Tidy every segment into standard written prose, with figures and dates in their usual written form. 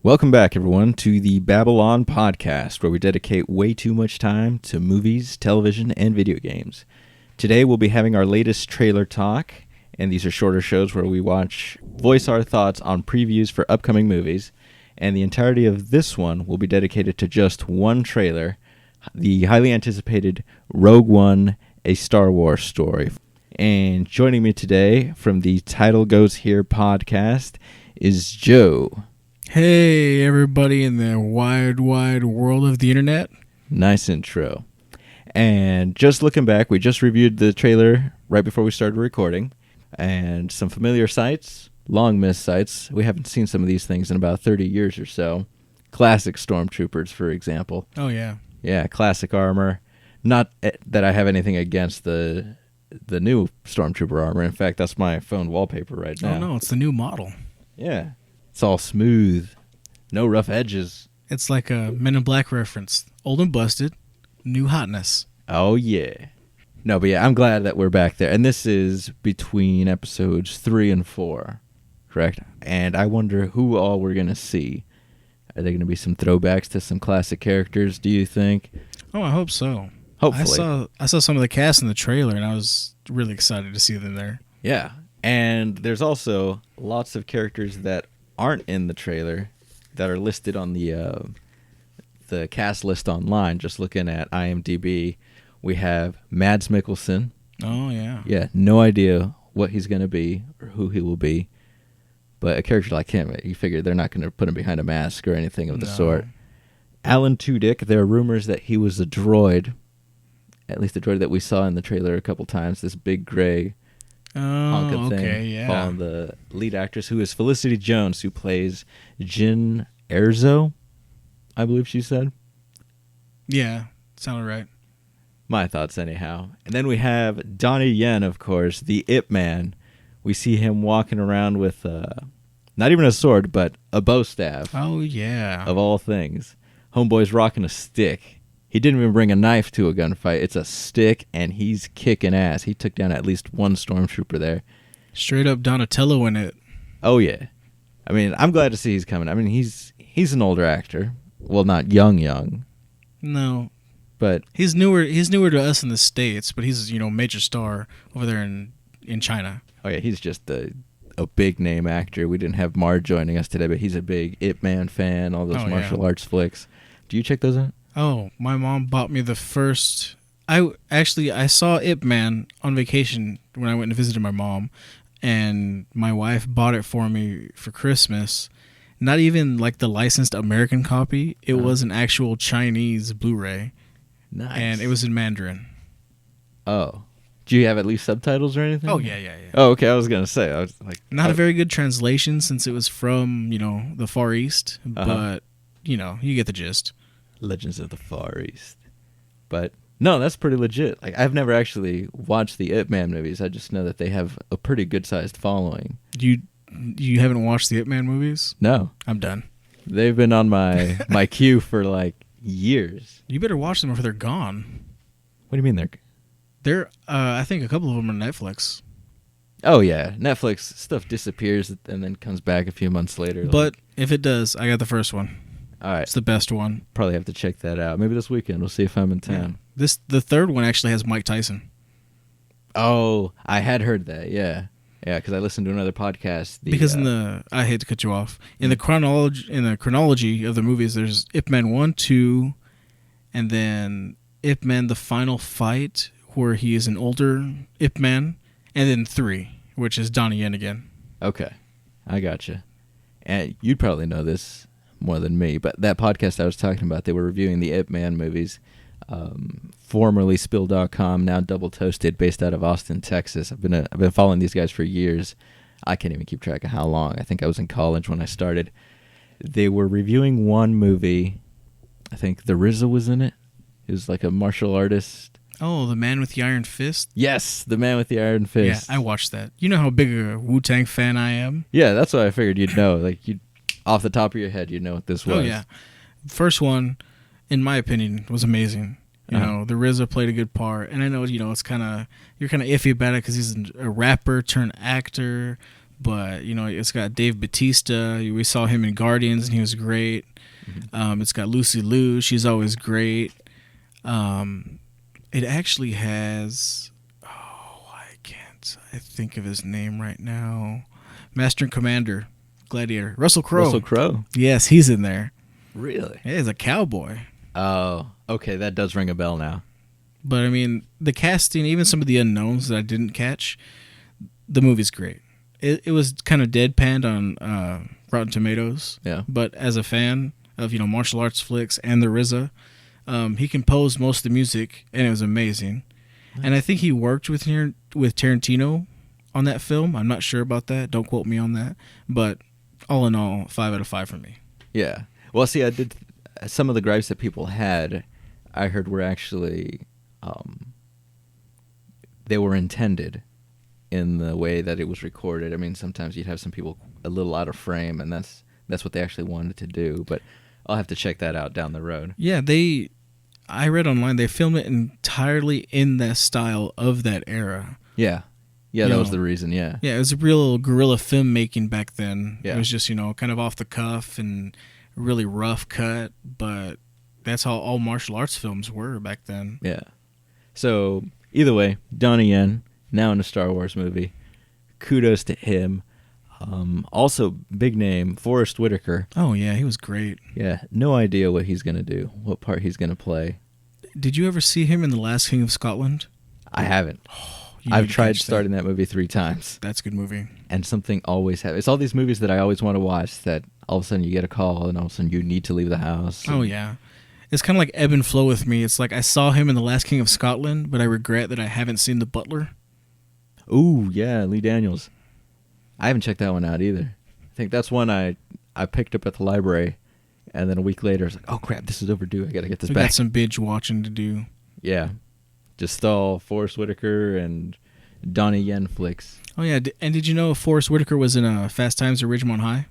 Welcome back, everyone, to the Babylon Podcast, where we dedicate way too much time to movies, television, and video games. Today, we'll be having our latest trailer talk, and these are shorter shows where we voice our thoughts on previews for upcoming movies, and the entirety of this one will be dedicated to just one trailer, the highly anticipated Rogue One, A Star Wars Story. And joining me today from the Title Goes Here podcast is Joe. Hey, everybody in the wide world of the internet. Nice intro. And just looking back, we just reviewed the trailer right before we started recording. And some familiar sights, long-missed sights. We haven't seen some of these things in about 30 years or so. Classic Stormtroopers, for example. Oh, yeah. Yeah, classic armor. Not that I have anything against the new Stormtrooper armor. In fact, that's my phone wallpaper right now. Oh, no, it's the new model. Yeah. It's all smooth. No rough edges. It's like a Men in Black reference. Old and busted, new hotness. Oh, yeah. No, but yeah, I'm glad that we're back there. And this is between episodes 3 and 4, correct? And I wonder who all we're going to see. Are there going to be some throwbacks to some classic characters, do you think? Oh, I hope so. Hopefully. I saw some of the cast in the trailer, and I was really excited to see them there. Yeah. And there's also lots of characters that aren't in the trailer that are listed on the cast list online. Just looking at IMDb, we have Mads Mikkelsen. Oh, yeah. Yeah, no idea what he's going to be or who he will be. But a character like him, you figure they're not going to put him behind a mask or anything of the sort. Alan Tudyk, there are rumors that he was a droid, at least the droid that we saw in the trailer a couple times, this big gray Oh, thing, okay, yeah. following the lead actress, who is Felicity Jones, who plays Jyn Erso, I believe she said. Yeah, sounded right. My thoughts, anyhow. And then we have Donnie Yen, of course, the Ip Man. We see him walking around with not even a sword, but a bow staff. Oh, yeah. Of all things. Homeboy's rocking a stick. He didn't even bring a knife to a gunfight. It's a stick, and he's kicking ass. He took down at least one stormtrooper there. Straight up Donatello in it. Oh, yeah. I mean, I'm glad to see he's coming. I mean, he's an older actor. Well, not young. No. But he's newer to us in the States, but he's, major star over there in China. Oh, yeah, he's just a big-name actor. We didn't have Mar joining us today, but he's a big Ip Man fan, all those martial arts flicks. Do you check those out? Oh, my mom bought me the first... I saw Ip Man on vacation when I went and visited my mom, and my wife bought it for me for Christmas. Not even like the licensed American copy. It was an actual Chinese Blu-ray. Nice. And it was in Mandarin. Oh. Do you have at least subtitles or anything? Oh, yeah. Oh, okay, I was going to say. I was like, not a very good translation since it was from, the Far East, but, you get the gist. Legends of the Far East. But no, that's pretty legit. Like, I've never actually watched the Ip Man movies. I just know that they have a pretty good sized following. You haven't watched the Ip Man movies? No. I'm done. They've been on my queue for like years. You better watch them before they're gone. What do you mean they're I think a couple of them are on Netflix. Oh yeah, Netflix stuff disappears and then comes back a few months later. But if it does, I got the first one. All right. It's the best one. Probably have to check that out. Maybe this weekend. We'll see if I'm in town. Yeah. The third one actually has Mike Tyson. Oh, I had heard that. Yeah, because I listened to another podcast. I hate to cut you off. In the chronology of the movies, there's Ip Man 1, 2, and then Ip Man: The Final Fight, where he is an older Ip Man, and then 3, which is Donnie Yen again. Okay, I gotcha. And you'd probably know this more than me, but that podcast I was talking about, they were reviewing the Ip Man movies, formerly Spill.com, now Double Toasted, based out of Austin, Texas. I've been following these guys for years. I can't even keep track of how long. I think I was in college when I started. They were reviewing one movie. I think the RZA was in it. He was like a martial artist. Oh, the Man with the Iron Fist? Yes, the Man with the Iron Fist. Yeah, I watched that. You know how big a Wu-Tang fan I am? Yeah, that's what I figured you'd know. Like, off the top of your head, you'd know what this was. Oh, yeah. First one, in my opinion, was amazing. You know, the RZA played a good part. And I know, it's you're kind of iffy about it because he's a rapper turned actor. But it's got Dave Bautista. We saw him in Guardians, and he was great. It's got Lucy Liu. She's always great. It actually has. Oh, I think of his name right now. Master and Commander, Gladiator, Russell Crowe. Russell Crowe. Yes, he's in there. Really? Yeah, he's a cowboy. Oh, okay. That does ring a bell now. But I mean, the casting, even some of the unknowns that I didn't catch, the movie's great. It was kind of deadpanned on Rotten Tomatoes. Yeah. But as a fan of martial arts flicks and the RZA, he composed most of the music, and it was amazing. And I think he worked with Tarantino on that film. I'm not sure about that. Don't quote me on that. But all in all, 5 out of 5 for me. Yeah. Well, see, I did some of the gripes that people had. I heard were actually they were intended in the way that it was recorded. I mean, sometimes you'd have some people a little out of frame, and that's what they actually wanted to do. But I'll have to check that out down the road. Yeah, I read online they filmed it entirely in that style of that era. Yeah. Yeah, that was the reason, yeah. Yeah, it was a real guerrilla filmmaking back then. Yeah. It was just, kind of off the cuff and really rough cut, but that's how all martial arts films were back then. Yeah. So, either way, Donnie Yen, now in a Star Wars movie. Kudos to him. Also, big name, Forrest Whitaker. Oh, yeah, he was great. Yeah, no idea what he's going to do, what part he's going to play. Did you ever see him in The Last King of Scotland? I haven't. You I've need to tried catch starting that movie 3 times. That's a good movie. And something always happens. It's all these movies that I always want to watch that all of a sudden you get a call and all of a sudden you need to leave the house. Oh, yeah. It's kind of like ebb and flow with me. It's like I saw him in The Last King of Scotland, but I regret that I haven't seen The Butler. Ooh, yeah, Lee Daniels. I haven't checked that one out either. I think that's one I picked up at the library, and then a week later I was like, oh crap, this is overdue. I got to get this We back. got some binge watching to do. Yeah. Just all Forrest Whitaker and Donnie Yen flicks. Oh, yeah. And did you know Forrest Whitaker was in Fast Times at Ridgemont High?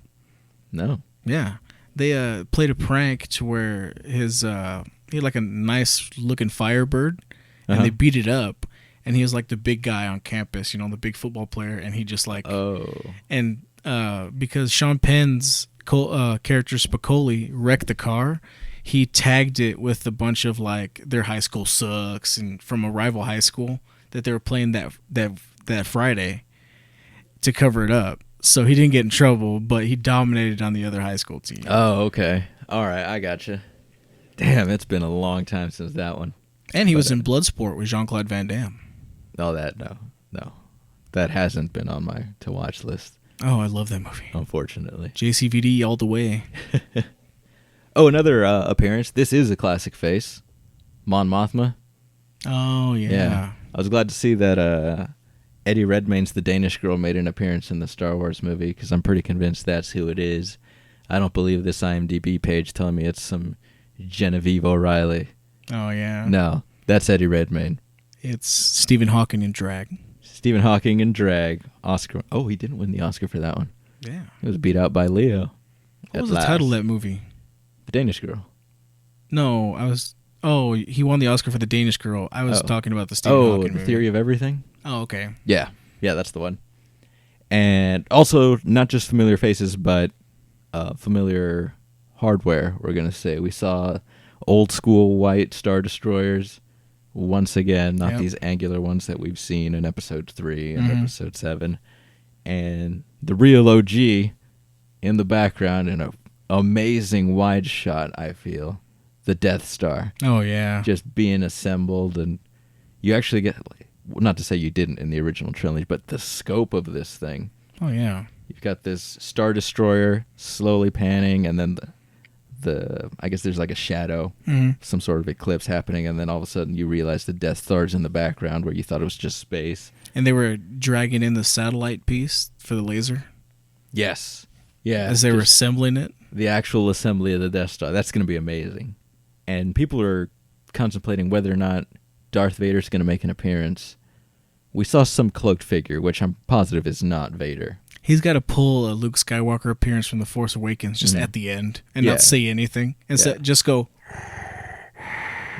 No. Yeah. They played a prank to where he had like a nice looking Firebird, and they beat it up, and he was like the big guy on campus, the big football player, and he just like and because Sean Penn's character Spicoli wrecked the car, he tagged it with a bunch of like their high school sucks and from a rival high school that they were playing that Friday to cover it up. So he didn't get in trouble, but he dominated on the other high school team. Oh, okay. All right, I gotcha. Damn, it's been a long time since that one. And he was in Bloodsport with Jean-Claude Van Damme. No, no. That hasn't been on my to-watch list. Oh, I love that movie. Unfortunately. JCVD all the way. Oh, another appearance. This is a classic face. Mon Mothma. Oh, yeah. I was glad to see that Eddie Redmayne's The Danish Girl made an appearance in the Star Wars movie, because I'm pretty convinced that's who it is. I don't believe this IMDb page telling me it's some Genevieve O'Reilly. Oh, yeah. No, that's Eddie Redmayne. It's Stephen Hawking in drag. Stephen Hawking in drag. Oscar. Oh, he didn't win the Oscar for that one. Yeah. He was beat out by Leo. What was the title of that movie? The Danish Girl. No, Oh, he won the Oscar for The Danish Girl. I was talking about the Stephen Hawking movie. The Theory of Everything? Oh, okay. Yeah, that's the one. And also, not just familiar faces, but familiar hardware, we're going to say. We saw old school white Star Destroyers once again, not these angular ones that we've seen in Episode 3 and Episode 7. And the real OG in the background in an amazing wide shot, I feel. The Death Star. Oh, yeah. Just being assembled, and you actually get, not to say you didn't in the original trilogy, but the scope of this thing. Oh, yeah. You've got this Star Destroyer slowly panning, and then the I guess there's like a shadow, some sort of eclipse happening, and then all of a sudden you realize the Death Star's in the background where you thought it was just space. And they were dragging in the satellite piece for the laser? Yes. Yeah. As they were assembling it? The actual assembly of the Death Star. That's going to be amazing. And people are contemplating whether or not Darth Vader's going to make an appearance. We saw some cloaked figure, which I'm positive is not Vader. He's got to pull a Luke Skywalker appearance from The Force Awakens just at the end and not say anything. Instead, just go.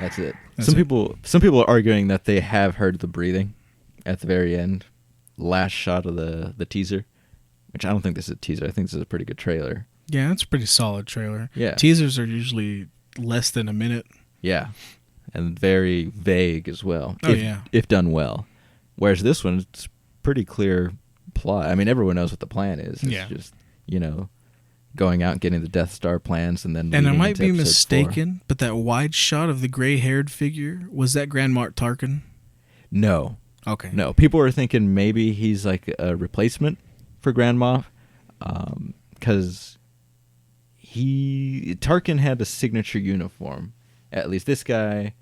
That's it. Some people are arguing that they have heard the breathing at the very end, last shot of the teaser. which I don't think this is a teaser. I think this is a pretty good trailer. Yeah, it's a pretty solid trailer. Yeah. Teasers are usually less than a minute. Yeah. And very vague as well. Oh, yeah. If done well. Whereas this one, it's pretty clear plot. I mean, everyone knows what the plan is. It's just, going out and getting the Death Star plans and then. And I might be episode mistaken, but that wide shot of the gray-haired figure, was that Grand Moff Tarkin? 4. No. Okay. No. People are thinking maybe he's like a replacement for Grand Moff, because Tarkin had a signature uniform. At least this guy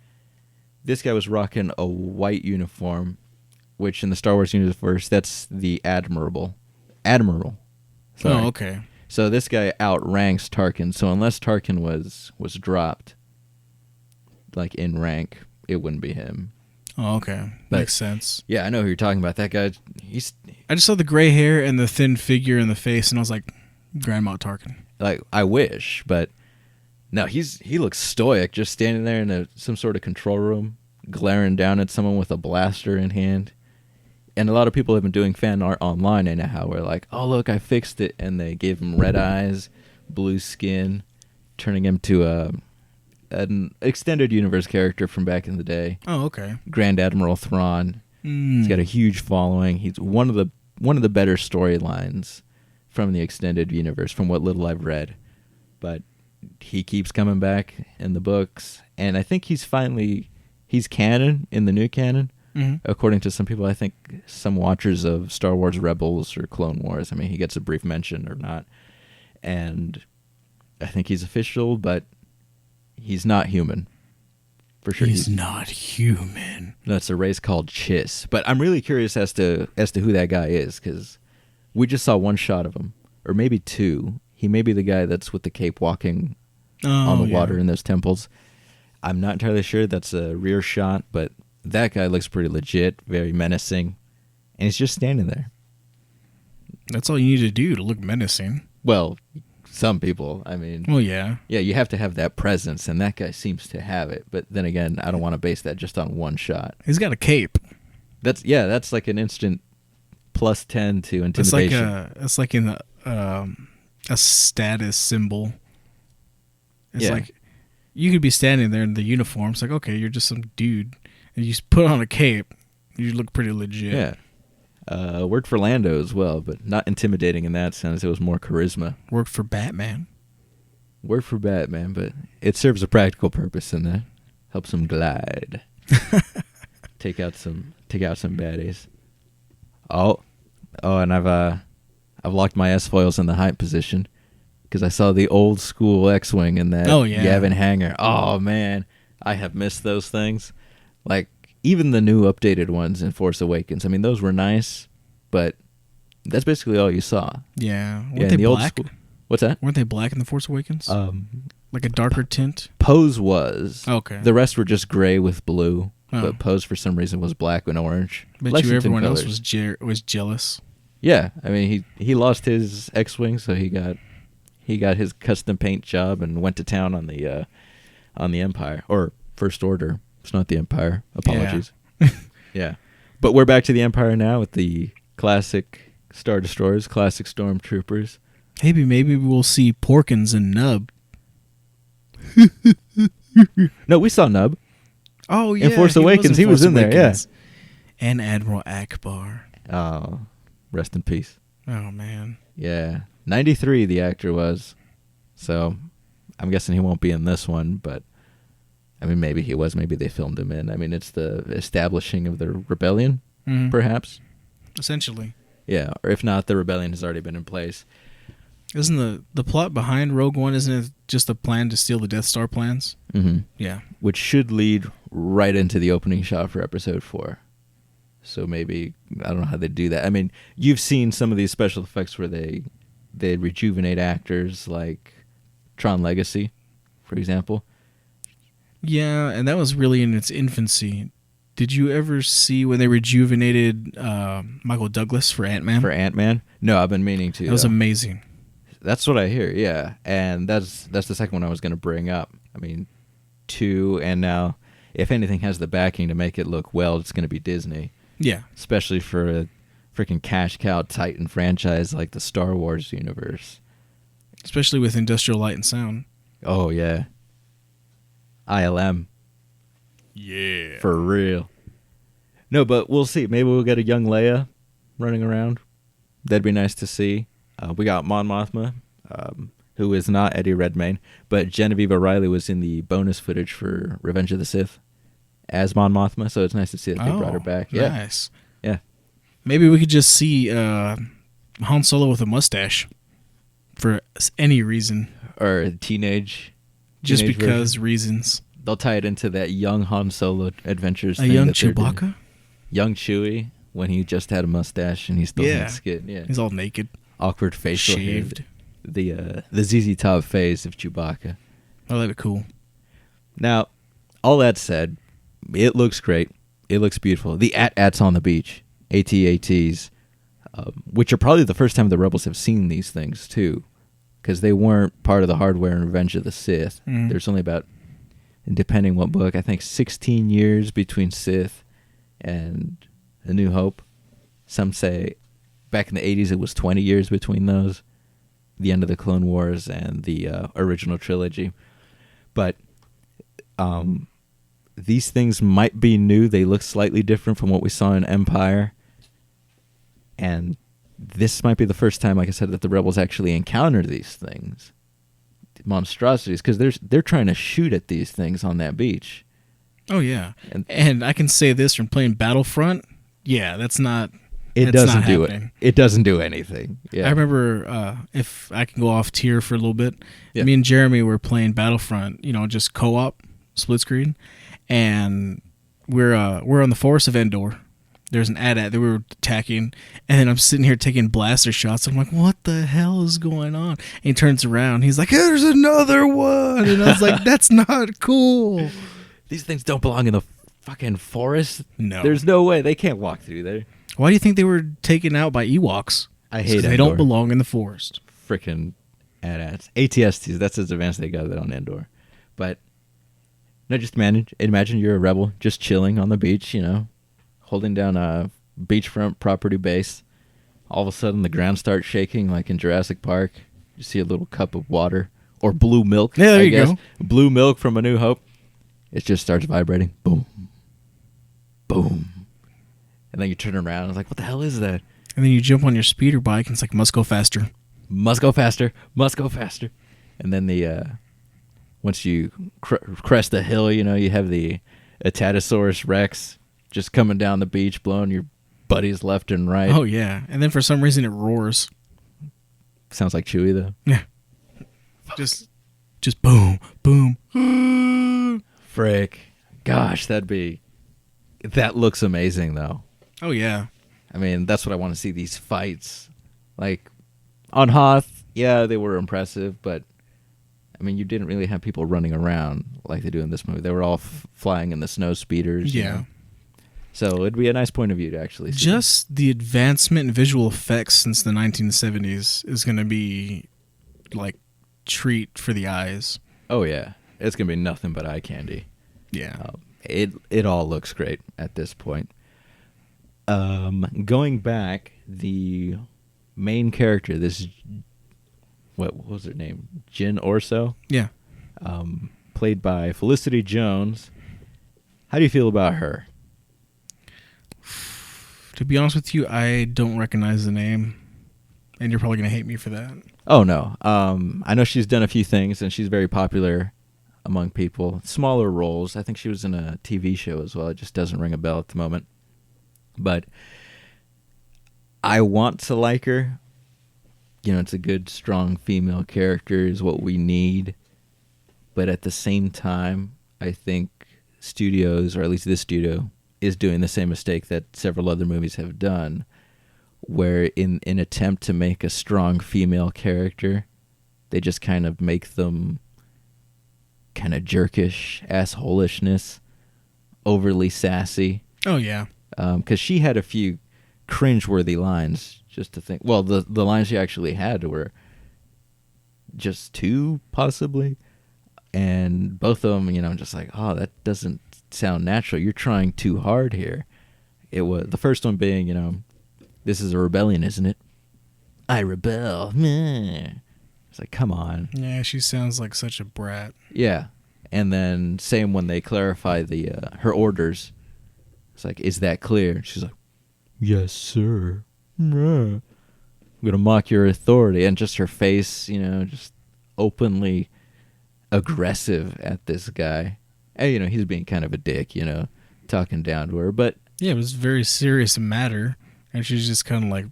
was rocking a white uniform, which in the Star Wars universe, that's the Admiral. Sorry. Oh, okay. So this guy outranks Tarkin. So unless Tarkin was dropped, like in rank, it wouldn't be him. Oh, okay. But, makes sense. Yeah, I know who you're talking about. That guy, I just saw the gray hair and the thin figure in the face, and I was like, Grand Moff Tarkin. like, I wish, but no, he looks stoic, just standing there in some sort of control room, glaring down at someone with a blaster in hand. And a lot of people have been doing fan art online anyhow, where like, oh look, I fixed it, and they gave him red eyes, blue skin, turning him to an extended universe character from back in the day. Oh, okay. Grand Admiral Thrawn. He's got a huge following. He's one of the better storylines from the extended universe, from what little I've read. But he keeps coming back in the books, and I think he's canon in the new canon. Mm-hmm. According to some people, I think some watchers of Star Wars Rebels or Clone Wars, I mean, he gets a brief mention or not. And I think he's official, but he's not human. For sure. He's not human. No, it's a race called Chiss. But I'm really curious as to who that guy is, because we just saw one shot of him, or maybe two. He may be the guy that's with the cape walking on the water in those temples. I'm not entirely sure. That's a rear shot, but that guy looks pretty legit, very menacing, and he's just standing there. That's all you need to do to look menacing. Well, some people, I mean... Well, yeah. Yeah, you have to have that presence, and that guy seems to have it. But then again, I don't want to base that just on one shot. He's got a cape. That's like an instant plus 10 to intimidation. It's like in a status symbol. It's like you could be standing there in the uniform. It's like, okay, you're just some dude. And you just put on a cape, you look pretty legit. Yeah. Worked for Lando as well, but not intimidating in that sense. It was more charisma. Worked for Batman. Worked for Batman, but it serves a practical purpose in that. Helps him glide. Take out some baddies. Oh, and I've locked my S-foils in the hype position because I saw the old school X-wing in that Yavin hangar. Oh man, I have missed those things. Like, even the new updated ones in Force Awakens, I mean, those were nice, but that's basically all you saw. Yeah. Weren't they black? What's that? Weren't they black in The Force Awakens? Like a darker tint? Pose was. Okay. The rest were just gray with blue, Oh. but Pose for some reason was black and orange. Bet you everyone colors. else was jealous. Yeah, I mean, he lost his X-wing, so he got his custom paint job and went to town on the Empire, or First Order. It's not the Empire. Apologies. Yeah. But we're back to the Empire now with the classic Star Destroyers, classic Stormtroopers. Maybe we'll see Porkins and Nub. No, we saw Nub. Oh, yeah. In Force Awakens, he was in there, yeah. And Admiral Akbar. Oh, rest in peace. Oh, man. Yeah. 93 the actor was. So I'm guessing he won't be in this one, but I mean, maybe he was. Maybe they filmed him in. I mean, it's the establishing of the rebellion, perhaps. Essentially. Yeah, or if not, the rebellion has already been in place. Isn't the plot behind Rogue One, isn't it just a plan to steal the Death Star plans? Mm-hmm. Yeah. Which should lead right into the opening shot for Episode 4. So maybe, I don't know how they do that. I mean, you've seen some of these special effects where they rejuvenate actors, like Tron Legacy, for example. Yeah, and that was really in its infancy. Did you ever see when they rejuvenated Michael Douglas for Ant-Man? For Ant-Man? No, I've been meaning to. That was amazing. That's what I hear, yeah. And that's the second one I was going to bring up. I mean, 2, and now, if anything has the backing to make it look well, it's going to be Disney. Yeah. Especially for freaking cash cow Titan franchise like the Star Wars universe. Especially with Industrial Light and Sound. Oh, yeah. ILM. Yeah. For real. No, but we'll see. Maybe we'll get a young Leia running around. That'd be nice to see. We got Mon Mothma, who is not Eddie Redmayne, but Genevieve O'Reilly was in the bonus footage for Revenge of the Sith as Mon Mothma, so it's nice to see that they brought her back. Yeah. Nice. Yeah. Maybe we could just see Han Solo with a mustache for any reason. Or a teenage Just because version. reasons. They'll tie it into that young Han Solo adventures. A young Chewbacca? Young Chewie when he just had a mustache and he still had skin. Yeah. He's all naked. Awkward facial shaved. Hair. The ZZ Top phase of Chewbacca. Oh, that'd be cool. Now, all that said, it looks great. It looks beautiful. The AT-ATs on the beach, AT-ATs, which are probably the first time the Rebels have seen these things, too, because they weren't part of the hardware in Revenge of the Sith. Mm. There's only about, depending what book, I think 16 years between Sith and A New Hope. Some say back in the 80s it was 20 years between those, the end of the Clone Wars and the original trilogy. But these things might be new. They look slightly different from what we saw in Empire. And this might be the first time, like I said, that the Rebels actually encountered these things. Monstrosities, because they're trying to shoot at these things on that beach. Oh, yeah. And I can say this from playing Battlefront. Yeah, that's not... It doesn't do it. It doesn't do anything. Yeah. I remember, if I can go off tier for a little bit, yeah. Me and Jeremy were playing Battlefront, just co-op, split screen, and we're on the forest of Endor. There's an AT-AT that we were attacking, and then I'm sitting here taking blaster shots. I'm like, what the hell is going on? And he turns around. He's like, there's another one. And I was like, that's not cool. These things don't belong in the fucking forest. No. There's no way. They can't walk through there. Why do you think they were taken out by Ewoks? I hate it. They don't belong in the forest. Frickin' AT-ATs. ATSTs, that's as advanced they got on Endor. But, no, just imagine you're a rebel just chilling on the beach, holding down a beachfront property base. All of a sudden, the ground starts shaking like in Jurassic Park. You see a little cup of water. Or blue milk, yeah, there you go. Blue milk from A New Hope. It just starts vibrating. Boom. Boom. And then you turn around and it's like, what the hell is that? And then you jump on your speeder bike and it's like, must go faster. Must go faster. Must go faster. And then once you crest the hill, you have the Atatosaurus Rex just coming down the beach, blowing your buddies left and right. Oh, yeah. And then for some reason it roars. Sounds like Chewie, though. Yeah. Just boom, boom. Frick. Gosh, that looks amazing, though. Oh, yeah. I mean, that's what I want to see, these fights. Like, on Hoth, yeah, they were impressive, but, I mean, you didn't really have people running around like they do in this movie. They were all flying in the snow speeders. Yeah. So it'd be a nice point of view to actually see. Just the advancement in visual effects since the 1970s is going to be, like, treat for the eyes. Oh, yeah. It's going to be nothing but eye candy. Yeah. It all looks great at this point. Going back, the main character, this, what was her name? Jyn Erso? Yeah. Played by Felicity Jones. How do you feel about her? To be honest with you, I don't recognize the name, and you're probably going to hate me for that. Oh, no. I know she's done a few things, and she's very popular among people. Smaller roles. I think she was in a TV show as well. It just doesn't ring a bell at the moment. But I want to like her. It's a good, strong female character is what we need. But at the same time, I think studios, or at least this studio, is doing the same mistake that several other movies have done, where in an attempt to make a strong female character, they just kind of make them kind of jerkish, assholishness, overly sassy. Oh, yeah. Because she had a few cringeworthy lines, just to think. Well, the lines she actually had were just two, possibly. And both of them, just like, oh, that doesn't sound natural. You're trying too hard here. It was the first one being, This is a rebellion, isn't it? I rebel. Meh. It's like, come on. Yeah, she sounds like such a brat. Yeah. And then same when they clarify the her orders. It's like, is that clear? She's like, yes, sir. I'm going to mock your authority. And just her face, just openly aggressive at this guy. And, he's being kind of a dick, talking down to her. But yeah, it was a very serious matter. And she's just kind of like,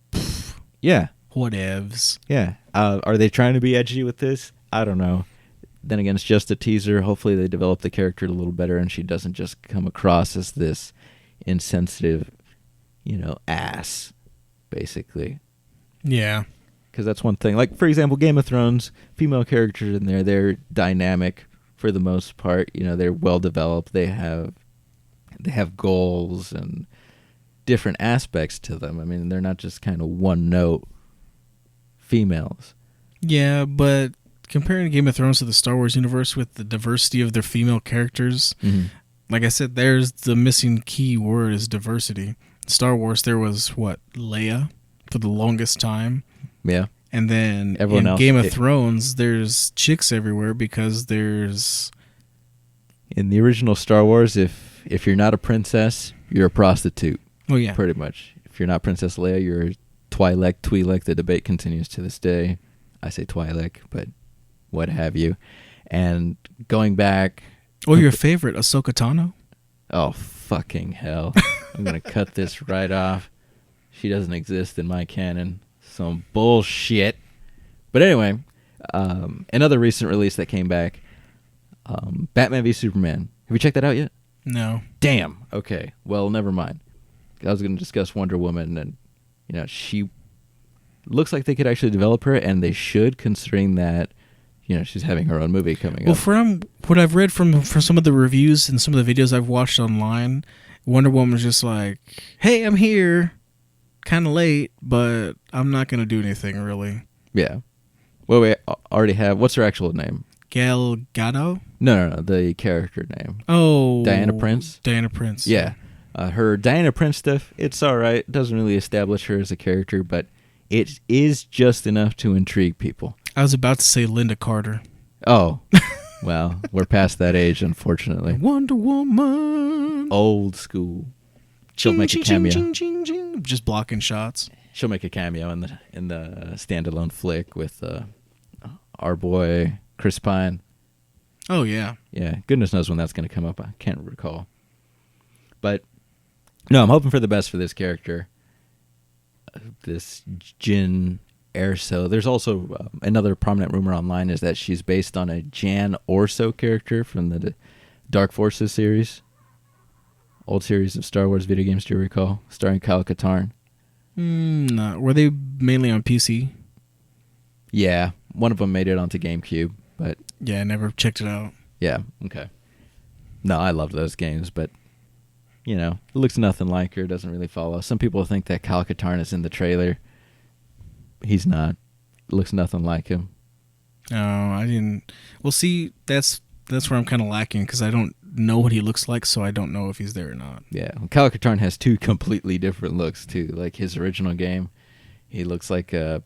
yeah. Whatevs. Yeah. Are they trying to be edgy with this? I don't know. Then again, it's just a teaser. Hopefully they develop the character a little better and she doesn't just come across as this insensitive, ass, basically. Yeah. Because that's one thing. Like, for example, Game of Thrones, female characters in there, they're dynamic for the most part. They're well developed. They have goals and different aspects to them. I mean, they're not just kind of one note females. Yeah, but comparing Game of Thrones to the Star Wars universe with the diversity of their female characters, like I said, there's the missing key word is diversity. In Star Wars, there was, Leia for the longest time. Yeah. And then everyone in else, Game of Thrones, there's chicks everywhere because there's... In the original Star Wars, if you're not a princess, you're a prostitute. Oh, yeah. Pretty much. If you're not Princess Leia, you're Twi'lek. The debate continues to this day. I say Twi'lek, but what have you. And going back... Oh, your favorite, Ahsoka Tano? Oh, fucking hell. I'm going to cut this right off. She doesn't exist in my canon. Some bullshit. But anyway, another recent release that came back, Batman v Superman. Have you checked that out yet? No. Damn. Okay. Well, never mind. I was going to discuss Wonder Woman, and she looks like they could actually develop her, and they should, considering that she's having her own movie coming up. Well, from what I've read from some of the reviews and some of the videos I've watched online, Wonder Woman's just like, hey, I'm here, kind of late, but I'm not going to do anything, really. Yeah. Well, we already have... What's her actual name? Gal Gadot? No, the character name. Oh. Diana Prince? Diana Prince. Yeah. Her Diana Prince stuff, it's all right. It doesn't really establish her as a character, but it is just enough to intrigue people. I was about to say Linda Carter. Oh. Well, we're past that age, unfortunately. Wonder Woman. Old school. She'll make a cameo. Just blocking shots. She'll make a cameo in the standalone flick with our boy Chris Pine. Oh, yeah. Yeah, goodness knows when that's going to come up. I can't recall. But, no, I'm hoping for the best for this character. This Jyn Erso. There's also another prominent rumor online is that she's based on a Jan Orso character from the Dark Forces series. Old series of Star Wars video games, do you recall? Starring Kyle Katarn. No. Were they mainly on PC? Yeah, one of them made it onto GameCube, but... Yeah, I never checked it out. Yeah, okay. No, I loved those games, but, it looks nothing like her, doesn't really follow. Some people think that Kyle Katarn is in the trailer. He's not. It looks nothing like him. No, I didn't... Well, see, that's where I'm kind of lacking, because I don't know what he looks like, so I don't know if he's there or not. Yeah, well, Kyle Katarn has two completely different looks, too. Like his original game, he looks like a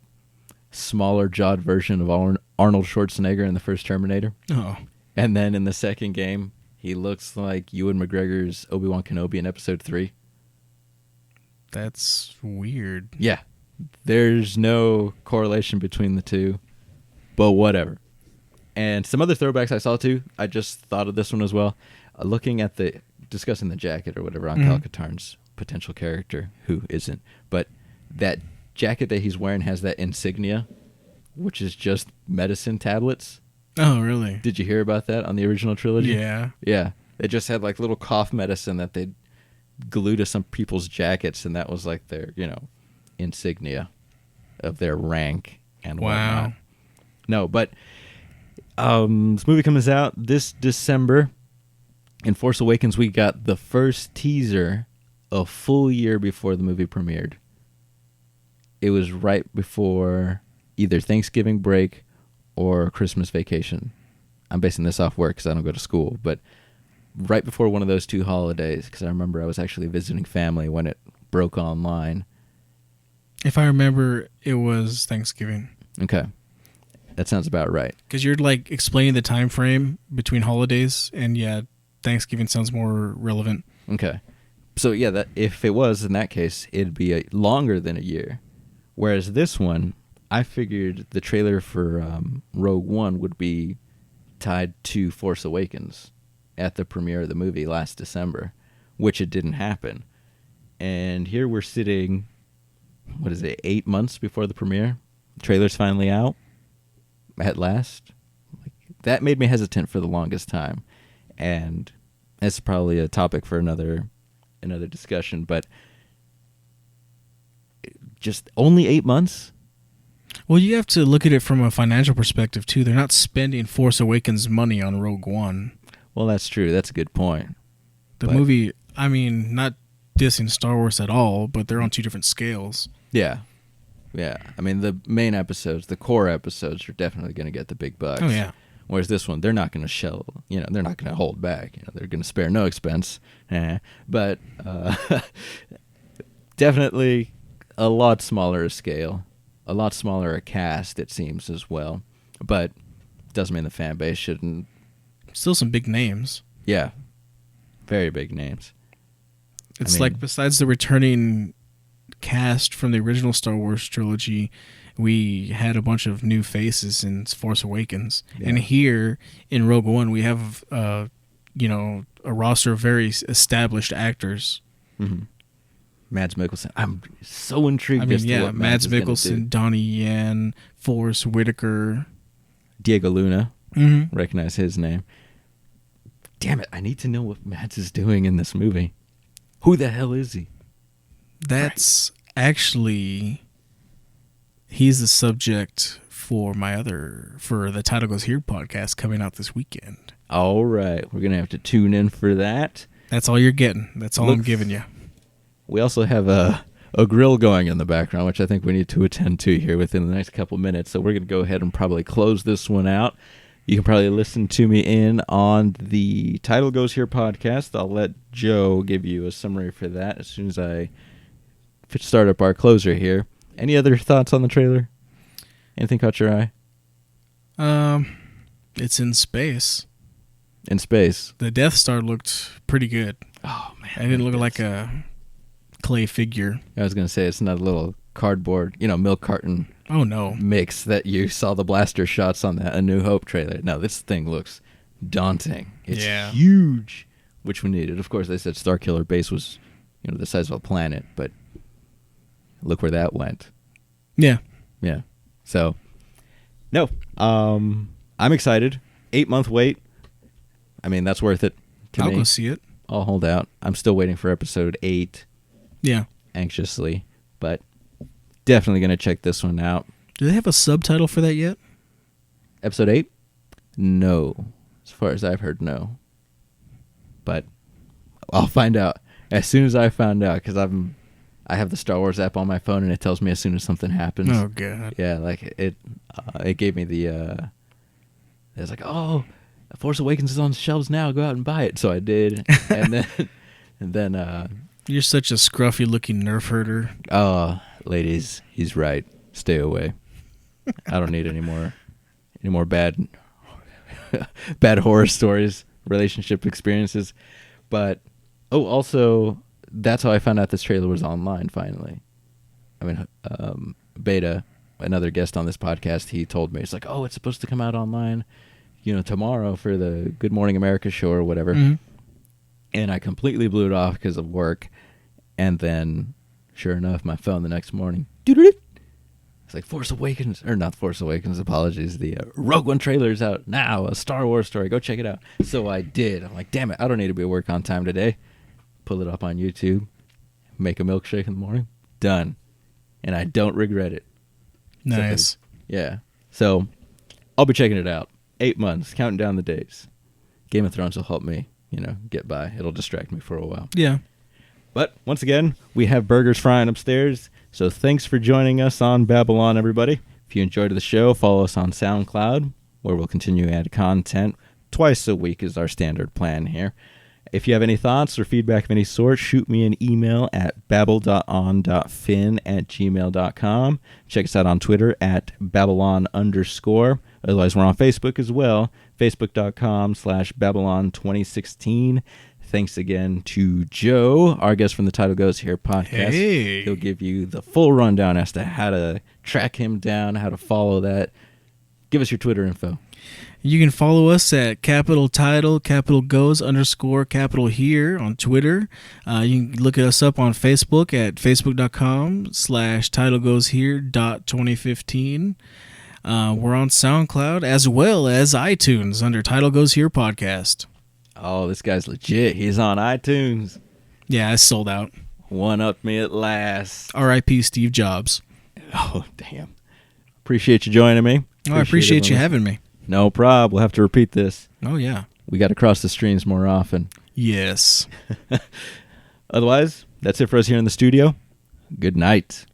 smaller jawed version of Arnold Schwarzenegger in the first Terminator. Oh. And then in the second game, he looks like Ewan McGregor's Obi-Wan Kenobi in Episode 3. That's weird. Yeah. There's no correlation between the two, but whatever. And some other throwbacks I saw, too. I just thought of this one as well. Looking at discussing the jacket or whatever on Kyle Katarn's potential character, who isn't, but that jacket that he's wearing has that insignia, which is just medicine tablets. Oh, really? Did you hear about that on the original trilogy? Yeah. Yeah. They just had like little cough medicine that they'd glue to some people's jackets, and that was like their, insignia of their rank and whatnot. No, but this movie comes out this December. In Force Awakens, we got the first teaser a full year before the movie premiered. It was right before either Thanksgiving break or Christmas vacation. I'm basing this off work because I don't go to school, but right before one of those two holidays, because I remember I was actually visiting family when it broke online. If I remember, it was Thanksgiving. Okay. That sounds about right. Because you're like explaining the time frame between holidays, and yeah, Thanksgiving sounds more relevant. Okay. So yeah, that if it was in that case, it'd be longer than a year. Whereas this one, I figured the trailer for Rogue One would be tied to Force Awakens at the premiere of the movie last December, which it didn't happen. And here we're sitting, 8 months before the premiere? The trailer's finally out at last. That made me hesitant for the longest time. And that's probably a topic for another discussion, but just only 8 months? Well, you have to look at it from a financial perspective, too. They're not spending Force Awakens money on Rogue One. Well, that's true. That's a good point. The movie, I mean, not dissing Star Wars at all, but they're on two different scales. Yeah. Yeah. I mean, the main episodes, the core episodes, are definitely going to get the big bucks. Oh, yeah. Whereas this one, they're not going to they're not going to hold back. They're going to spare no expense. But definitely a lot smaller scale, a lot smaller a cast, it seems, as well. But doesn't mean the fan base shouldn't. Still some big names. Yeah. Very big names. It's like, besides the returning cast from the original Star Wars trilogy, we had a bunch of new faces in Force Awakens. Yeah. And here in Rogue One, we have, a roster of very established actors. Mm-hmm. Mads Mikkelsen. I'm so intrigued. Mads Mikkelsen, Donnie Yen, Forrest Whitaker. Diego Luna. Mm-hmm. Recognize his name. Damn it, I need to know what Mads is doing in this movie. Who the hell is he? That's actually... He's the subject for the Title Goes Here podcast coming out this weekend. All right. We're going to have to tune in for that. That's all you're getting. That's all I'm giving you. We also have a grill going in the background, which I think we need to attend to here within the next couple minutes. So we're going to go ahead and probably close this one out. You can probably listen to me in on the Title Goes Here podcast. I'll let Joe give you a summary for that as soon as I start up our closer here. Any other thoughts on the trailer? Anything caught your eye? It's in space. In space. The Death Star looked pretty good. Oh, man. It didn't look like a clay figure. I was going to say, it's not a little cardboard, milk carton mix that you saw the blaster shots on that A New Hope trailer. No, this thing looks daunting. It's huge, which we needed. Of course, they said Starkiller Base was, the size of a planet, but look where that went. Yeah. Yeah. So, no. I'm excited. 8-month wait. I mean, that's worth it to me. I'll go see it. I'll hold out. I'm still waiting for episode 8. Yeah. Anxiously. But definitely going to check this one out. Do they have a subtitle for that yet? Episode 8? No. As far as I've heard, no. But I'll find out. As soon as I found out, because I have the Star Wars app on my phone, and it tells me as soon as something happens. Oh, God. Yeah, like it gave me the, it's like, oh, Force Awakens is on shelves now, go out and buy it. So I did. and then, You're such a scruffy-looking nerf herder. Oh, ladies, he's right. Stay away. I don't need any more bad horror stories, relationship experiences. But, also, that's how I found out this trailer was online, finally. I mean, Beta, another guest on this podcast, he told me, it's like, oh, it's supposed to come out online, tomorrow for the Good Morning America show or whatever. Mm-hmm. And I completely blew it off because of work. And then, sure enough, my phone the next morning, it's like Force Awakens, or not Force Awakens, apologies, the Rogue One trailer is out now, a Star Wars story, go check it out. So I did. I'm like, damn it, I don't need to be at work on time today. Pull it up on YouTube, make a milkshake in the morning, done. And I don't regret it. Nice. Yeah. So I'll be checking it out. 8 months, counting down the days. Game of Thrones will help me, get by. It'll distract me for a while. Yeah. But once again, we have burgers frying upstairs. So thanks for joining us on Babylon, everybody. If you enjoyed the show, follow us on SoundCloud, where we'll continue to add content. Twice a week is our standard plan here. If you have any thoughts or feedback of any sort, shoot me an email at babble.on.fin@gmail.com. Check us out on Twitter at Babylon_. Otherwise, we're on Facebook as well, facebook.com/Babylon2016. Thanks again to Joe, our guest from the Title Goes Here podcast. Hey. He'll give you the full rundown as to how to track him down, how to follow that. Give us your Twitter info. You can follow us at capital title, capital goes _ capital here on Twitter. You can look us up on Facebook at facebook.com/titlegoeshere.2015. We're on SoundCloud as well as iTunes under Title Goes Here Podcast. Oh, this guy's legit. He's on iTunes. Yeah, it's sold out. One-upped me at last. R.I.P. Steve Jobs. Oh, damn. Appreciate you joining me. I appreciate you having me. No problem. We'll have to repeat this. Oh, yeah. We got to cross the streams more often. Yes. Otherwise, that's it for us here in the studio. Good night.